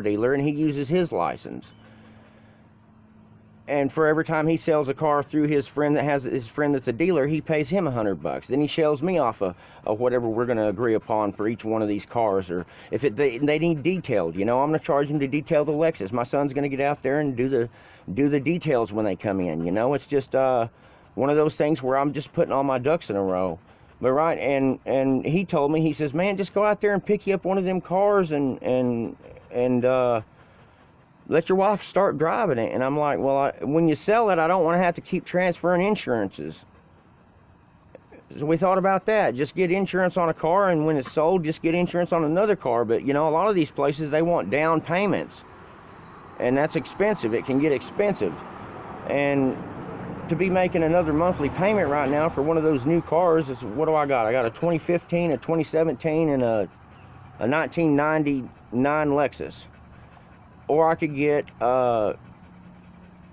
dealer, and he uses his license. And for every time he sells a car through his friend that's a dealer, he pays him $100. Then he shells me off of whatever we're going to agree upon for each one of these cars. Or if they need detailed, I'm going to charge him to detail the Lexus. My son's going to get out there and do the details when they come in. It's just one of those things where I'm just putting all my ducks in a row. But right, and he told me, he says, man, just go out there and pick you up one of them cars and let your wife start driving it. And I'm like, well, when you sell it, I don't want to have to keep transferring insurances. So we thought about that. Just get insurance on a car, and when it's sold, just get insurance on another car. But, a lot of these places, they want down payments. And that's expensive. It can get expensive. And to be making another monthly payment right now for one of those new cars is, what do I got? I got a 2015, a 2017, and a 1999 Lexus. Or I could get a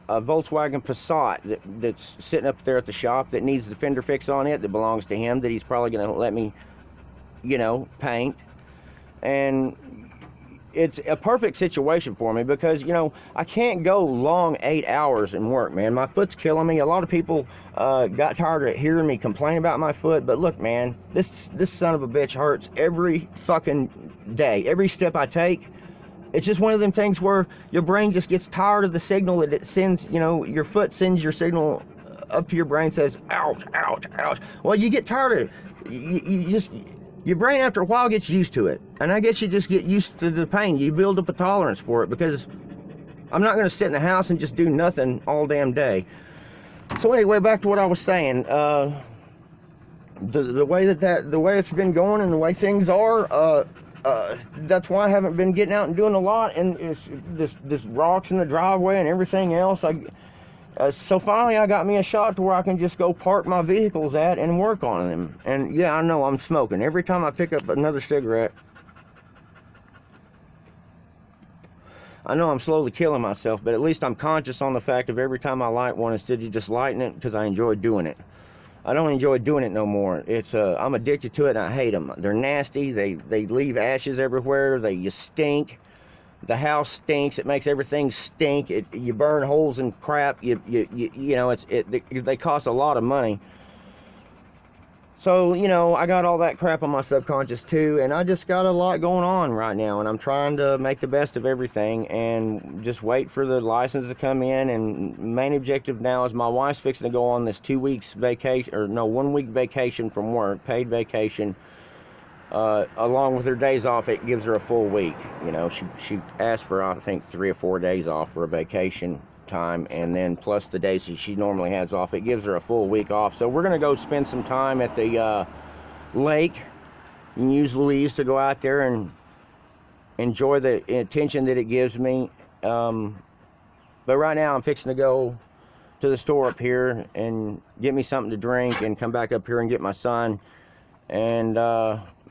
Volkswagen Passat that's sitting up there at the shop that needs the fender fix on it that belongs to him, that he's probably going to let me, paint. And it's a perfect situation for me because, I can't go long 8 hours and work, man. My foot's killing me. A lot of people got tired of hearing me complain about my foot. But look, man, this son of a bitch hurts every fucking day. Every step I take. It's just one of them things where your brain just gets tired of the signal that it sends, your foot sends your signal up to your brain, says, ouch, ouch, ouch. Well, you get tired of it. Your brain after a while gets used to it. And I guess you just get used to the pain. You build up a tolerance for it, because I'm not going to sit in the house and just do nothing all damn day. So anyway, back to what I was saying. The way it's been going and the way things are, that's why I haven't been getting out and doing a lot, and it's this rocks in the driveway and everything else. So finally I got me a shop to where I can just go park my vehicles at and work on them. And yeah, I know I'm smoking. Every time I pick up another cigarette, I know I'm slowly killing myself, but at least I'm conscious on the fact of every time I light one, instead of just lighting it because I enjoy doing it. I don't enjoy doing it no more. I'm addicted to it, and I hate them. They're nasty. They leave ashes everywhere. You stink. The house stinks. It makes everything stink. You burn holes in crap. They cost a lot of money. So, I got all that crap on my subconscious too, and I just got a lot going on right now, and I'm trying to make the best of everything and just wait for the license to come in. And main objective now is my wife's fixing to go on this 2 weeks vacation, or no, 1 week vacation from work, paid vacation. Along with her days off, it gives her a full week. She asked for, I think, 3 or 4 days off for a vacation time, and then plus the days she normally has off, it gives her a full week off. So we're gonna go spend some time at the lake and use Louise to go out there and enjoy the attention that it gives me. But right now I'm fixing to go to the store up here and get me something to drink and come back up here and get my son, and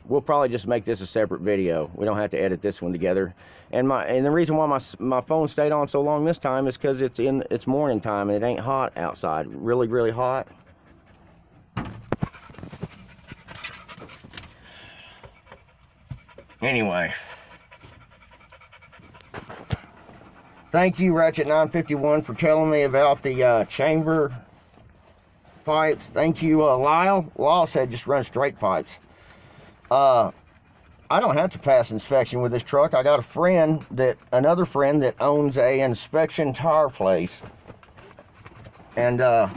we'll probably just make this a separate video. We don't have to edit this one together. And the reason why my phone stayed on so long this time is because it's morning time and it ain't hot outside. Really, really hot. Anyway. Thank you, Ratchet 951, for telling me about the chamber pipes. Thank you, Lyle. Lyle said just run straight pipes. I don't have to pass inspection with this truck. I got another friend that owns a inspection tire place. And I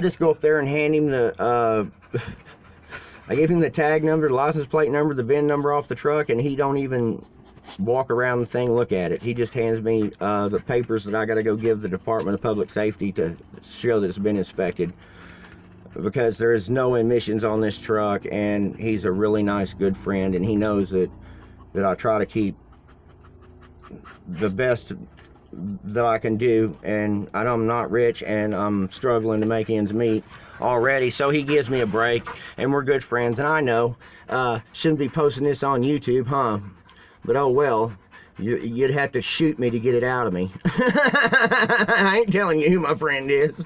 just go up there and hand him the, I gave him the tag number, the license plate number, the VIN number off the truck, and he don't even walk around the thing, look at it. He just hands me the papers that I got to go give the Department of Public Safety to show that it's been inspected, because there is no emissions on this truck. And he's a really nice, good friend, and he knows that I try to keep the best that I can do, and I'm not rich, and I'm struggling to make ends meet already, so he gives me a break, and we're good friends. And I know shouldn't be posting this on YouTube, huh? But oh well, you'd have to shoot me to get it out of me. I ain't telling you who my friend is.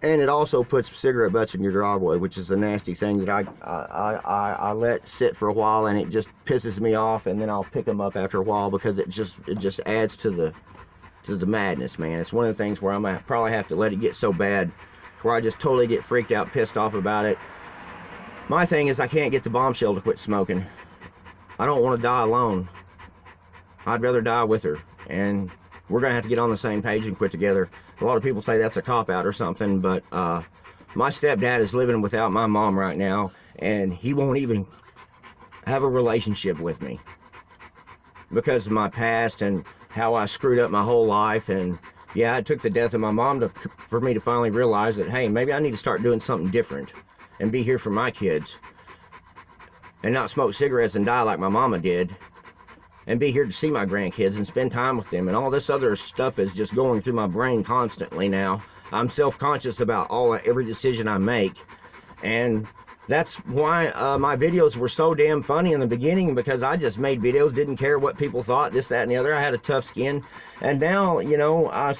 And it also puts cigarette butts in your driveway, which is a nasty thing that I let sit for a while, and it just pisses me off. And then I'll pick them up after a while because it just adds to the madness, man. It's one of the things where I'm gonna probably have to let it get so bad where I just totally get freaked out, pissed off about it. My thing is I can't get the bombshell to quit smoking. I don't want to die alone. I'd rather die with her, and we're gonna have to get on the same page and quit together. A lot of people say that's a cop-out or something, but my stepdad is living without my mom right now, and he won't even have a relationship with me because of my past and how I screwed up my whole life. And yeah, it took the death of my mom for me to finally realize that, hey, maybe I need to start doing something different and be here for my kids and not smoke cigarettes and die like my mama did, and be here to see my grandkids and spend time with them. And all this other stuff is just going through my brain constantly now. I'm self-conscious about every decision I make. And that's why my videos were so damn funny in the beginning, because I just made videos, didn't care what people thought, this, that, and the other. I had a tough skin. And now, you know, I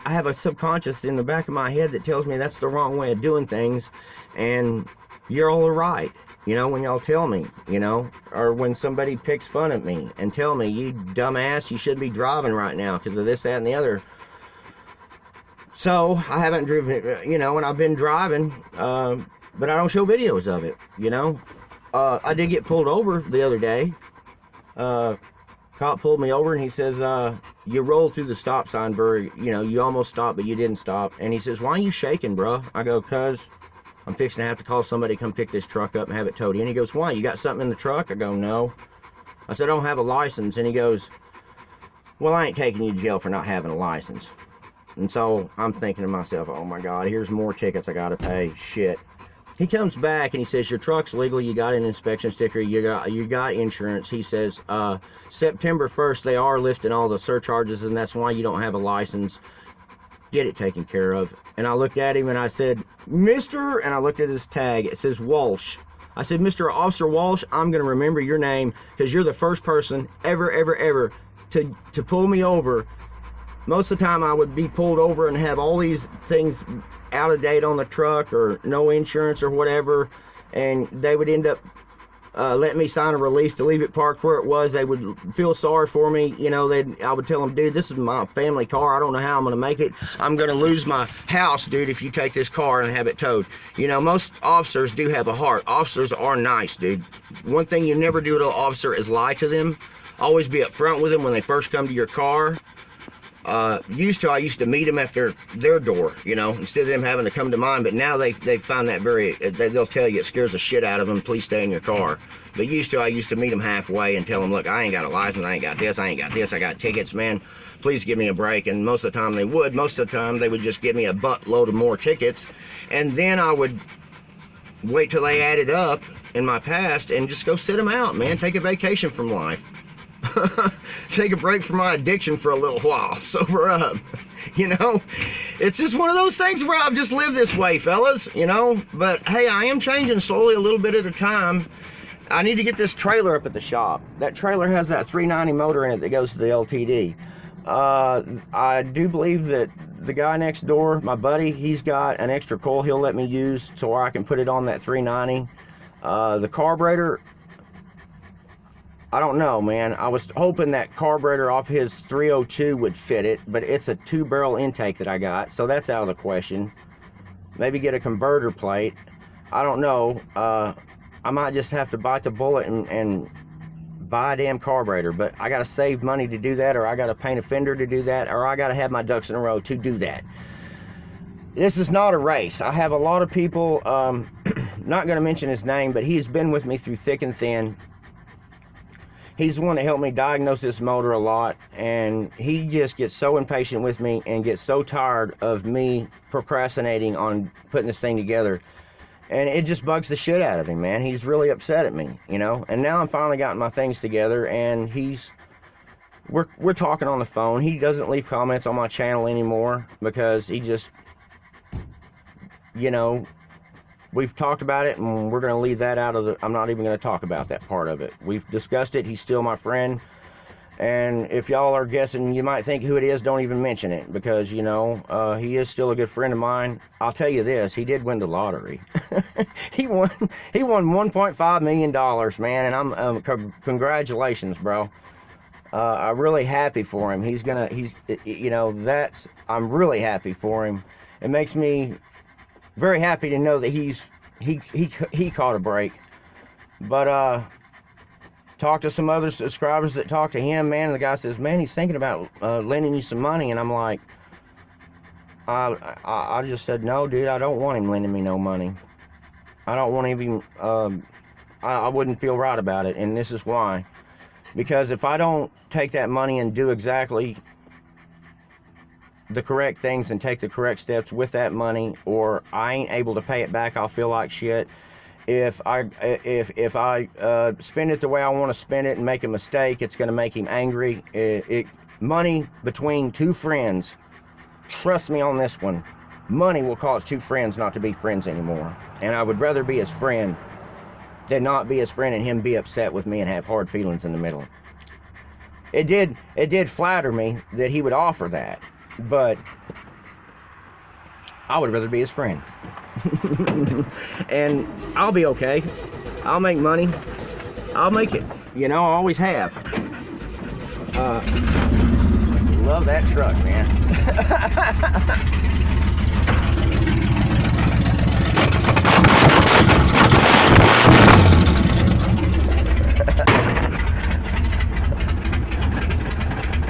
have a subconscious in the back of my head that tells me that's the wrong way of doing things. And you're all right. You know, when y'all tell me, you know, or when somebody picks fun at me and tell me, you dumbass, you shouldn't be driving right now because of this, that, and the other. So I haven't driven, you know, and I've been driving, but I don't show videos of it, you know. I did get pulled over the other day. Cop pulled me over and he says, you rolled through the stop sign, bro. You know, you almost stopped, but you didn't stop. And he says, why are you shaking, bro? I go, cuz I'm fixing to have to call somebody to come pick this truck up and have it towed in. He goes, why? You got something in the truck? I go, no. I said, I don't have a license. And he goes, well, I ain't taking you to jail for not having a license. And so I'm thinking to myself, oh my God, here's more tickets I gotta pay. Shit. He comes back and he says, your truck's legal, you got an inspection sticker, you got insurance. He says, September 1st, they are lifting all the surcharges, and that's why you don't have a license. Get it taken care of. And I looked at him and I said, Mr. And I looked at his tag. It says Walsh. I said, Mr. Officer Walsh, I'm going to remember your name because you're the first person ever to pull me over. Most of the time I would be pulled over and have all these things out of date on the truck or no insurance or whatever. And they would end up letting me sign a release to leave it parked where it was. They would feel sorry for me. You know, I would tell them, dude, this is my family car. I don't know how I'm going to make it. I'm going to lose my house, dude, if you take this car and have it towed. You know, most officers do have a heart. Officers are nice, dude. One thing you never do to an officer is lie to them. Always be upfront with them when they first come to your car. I used to meet them at their door, you know, instead of them having to come to mine. But now they find that they'll tell you it scares the shit out of them. Please stay in your car. But I used to meet them halfway and tell them, look, I ain't got a license, I ain't got this, I got tickets, man. Please give me a break. And most of the time they would. Most of the time they would just give me a buttload of more tickets, and then I would wait till they added up in my past and just go sit them out, man. Take a vacation from life. Take a break from my addiction for a little while. Sober up. You know, it's just one of those things where I've just lived this way, fellas, you know. But hey, I am changing slowly, a little bit at a time. I need to get this trailer up at the shop. That trailer has that 390 motor in it that goes to the LTD. I do believe that the guy next door, my buddy, he's got an extra coil he'll let me use so I can put it on that 390. The carburetor, I don't know, man. I was hoping that carburetor off his 302 would fit it, but it's a 2-barrel intake that I got, so that's out of the question. Maybe get a converter plate. I don't know. I might just have to bite the bullet and buy a damn carburetor, but I gotta save money to do that, or I gotta paint a fender to do that, or I gotta have my ducks in a row to do that. This is not a race. I have a lot of people, not gonna mention his name, but he's been with me through thick and thin. He's the one that helped me diagnose this motor a lot, and he just gets so impatient with me and gets so tired of me procrastinating on putting this thing together. And it just bugs the shit out of him, man. He's really upset at me, you know. And now I'm finally gotten my things together, and we're talking on the phone. He doesn't leave comments on my channel anymore because he just, you know, we've talked about it, and we're going to leave that out of I'm not even going to talk about that part of it. We've discussed it. He's still my friend. And if y'all are guessing, you might think who it is, don't even mention it, because, you know, he is still a good friend of mine. I'll tell you this, he did win the lottery. he won $1.5 million, man, and congratulations, bro. I'm really happy for him. You know, I'm really happy for him. It makes me very happy to know that he caught a break. But, talked to some other subscribers that talked to him, man, and the guy says, man, he's thinking about lending you some money. And I'm like, I just said, no, dude, I don't want him lending me no money. I don't want him, I wouldn't feel right about it. And this is why. Because if I don't take that money and do exactly the correct things and take the correct steps with that money, or I ain't able to pay it back, I'll feel like shit. If I spend it the way I want to spend it and make a mistake, it's going to make him angry. Money between two friends, trust me on this one, money will cause two friends not to be friends anymore. And I would rather be his friend than not be his friend and him be upset with me and have hard feelings in the middle. It did flatter me that he would offer that, but I would rather be his friend. And I'll be okay. I'll make money. I'll make it. You know, I always have. Love that truck, man.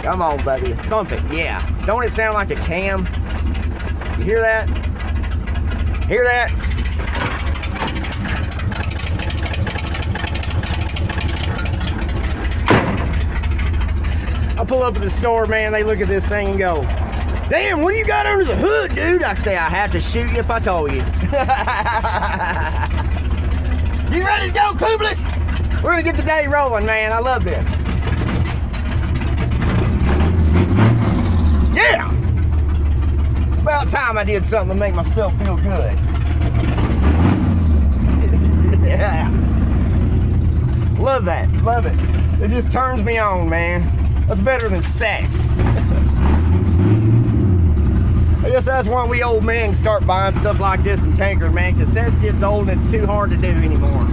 Come on, baby. Thump it. Yeah. Don't it sound like a cam? You hear that? Hear that? I pull up at the store, man, they look at this thing and go, damn, what do you got under the hood, dude? I say, I have to shoot you if I told you. You ready to go, Publius? We're gonna get the day rolling, man. I love this. Yeah! It's about time I did something to make myself feel good. Yeah. Love that. Love it. It just turns me on, man. That's better than sex. I guess that's why we old men start buying stuff like this and tinkering, man, because sex gets old and it's too hard to do anymore.